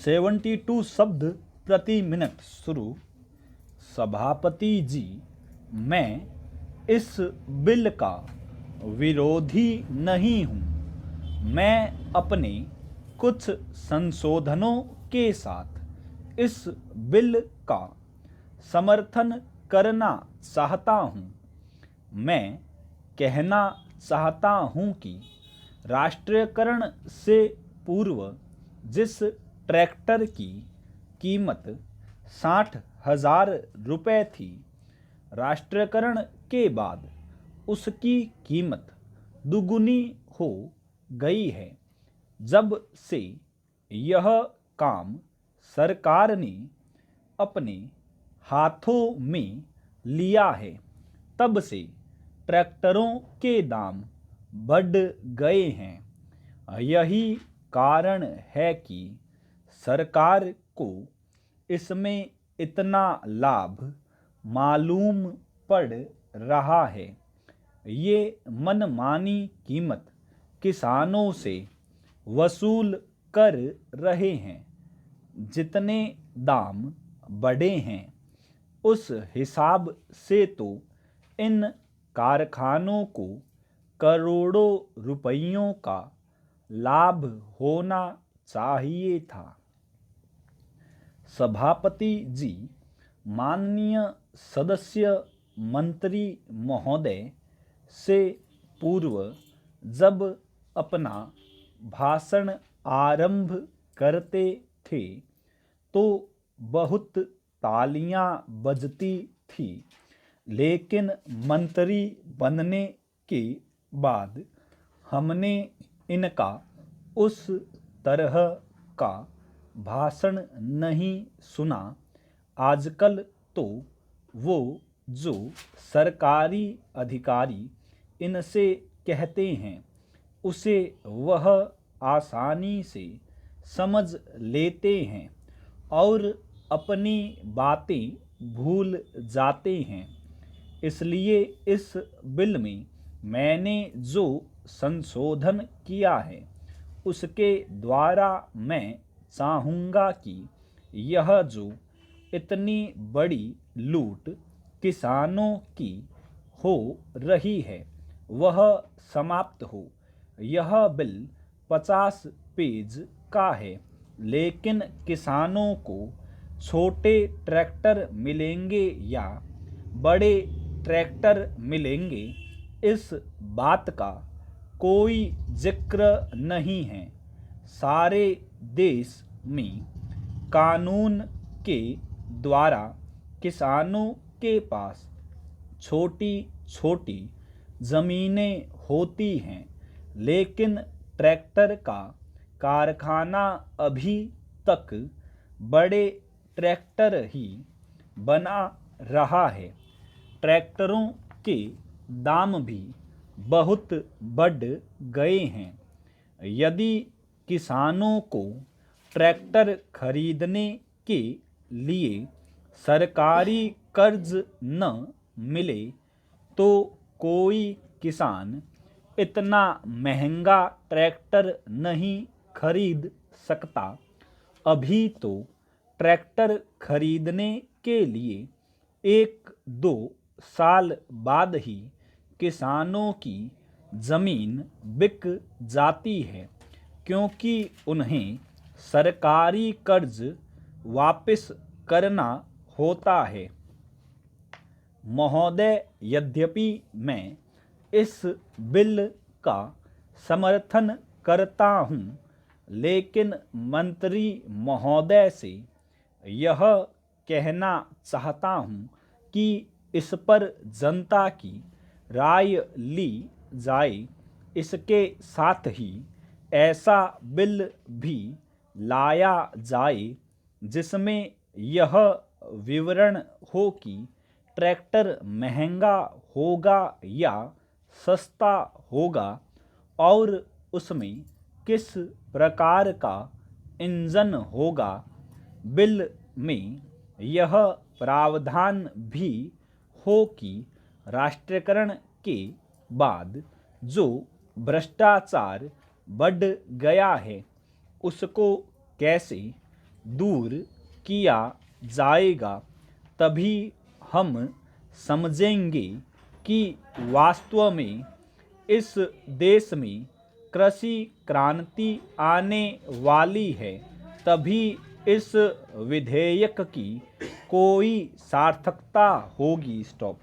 72 शब्द प्रति मिनट शुरू। सभापति जी, मैं इस बिल का विरोधी नहीं हूँ। मैं अपने कुछ संशोधनों के साथ इस बिल का समर्थन करना चाहता हूँ। मैं कहना चाहता हूँ कि राष्ट्रीयकरण से पूर्व जिस ट्रैक्टर की कीमत 60,000 रुपये थी, राष्ट्रीयकरण के बाद उसकी कीमत दुगुनी हो गई है। जब से यह काम सरकार ने अपने हाथों में लिया है, तब से ट्रैक्टरों के दाम बढ़ गए हैं। यही कारण है कि सरकार को इसमें इतना लाभ मालूम पड़ रहा है। ये मनमानी कीमत किसानों से वसूल कर रहे हैं। जितने दाम बढ़े हैं, उस हिसाब से तो इन कारखानों को करोड़ों रुपयों का लाभ होना चाहिए था। सभापति जी, माननीय सदस्य मंत्री महोदय से पूर्व जब अपना भाषण आरंभ करते थे तो बहुत तालियां बजती थी, लेकिन मंत्री बनने के बाद हमने इनका उस तरह का भाषण नहीं सुना। आजकल तो वो जो सरकारी अधिकारी इनसे कहते हैं, उसे वह आसानी से समझ लेते हैं और अपनी बातें भूल जाते हैं। इसलिए इस बिल में मैंने जो संशोधन किया है, उसके द्वारा मैं चाहूँगा कि यह जो इतनी बड़ी लूट किसानों की हो रही है, वह समाप्त हो। यह बिल 50 पेज का है, लेकिन किसानों को छोटे ट्रैक्टर मिलेंगे या बड़े ट्रैक्टर मिलेंगे, इस बात का कोई जिक्र नहीं है। सारे देश में कानून के द्वारा किसानों के पास छोटी छोटी ज़मीनें होती हैं, लेकिन ट्रैक्टर का कारखाना अभी तक बड़े ट्रैक्टर ही बना रहा है। ट्रैक्टरों के दाम भी बहुत बढ़ गए हैं। यदि किसानों को ट्रैक्टर खरीदने के लिए सरकारी कर्ज न मिले तो कोई किसान इतना महंगा ट्रैक्टर नहीं खरीद सकता। अभी तो ट्रैक्टर खरीदने के लिए 1-2 साल बाद ही किसानों की ज़मीन बिक जाती है, क्योंकि उन्हें सरकारी कर्ज वापस करना होता है। महोदय, यद्यपि मैं इस बिल का समर्थन करता हूँ, लेकिन मंत्री महोदय से यह कहना चाहता हूँ कि इस पर जनता की राय ली जाए। इसके साथ ही ऐसा बिल भी लाया जाए जिसमें यह विवरण हो कि ट्रैक्टर महंगा होगा या सस्ता होगा और उसमें किस प्रकार का इंजन होगा। बिल में यह प्रावधान भी हो कि राष्ट्रीयकरण के बाद जो भ्रष्टाचार बढ़ गया है, उसको कैसे दूर किया जाएगा, तभी हम समझेंगे कि वास्तव में इस देश में कृषि क्रांति आने वाली है। तभी इस विधेयक की कोई सार्थकता होगी। स्टॉप।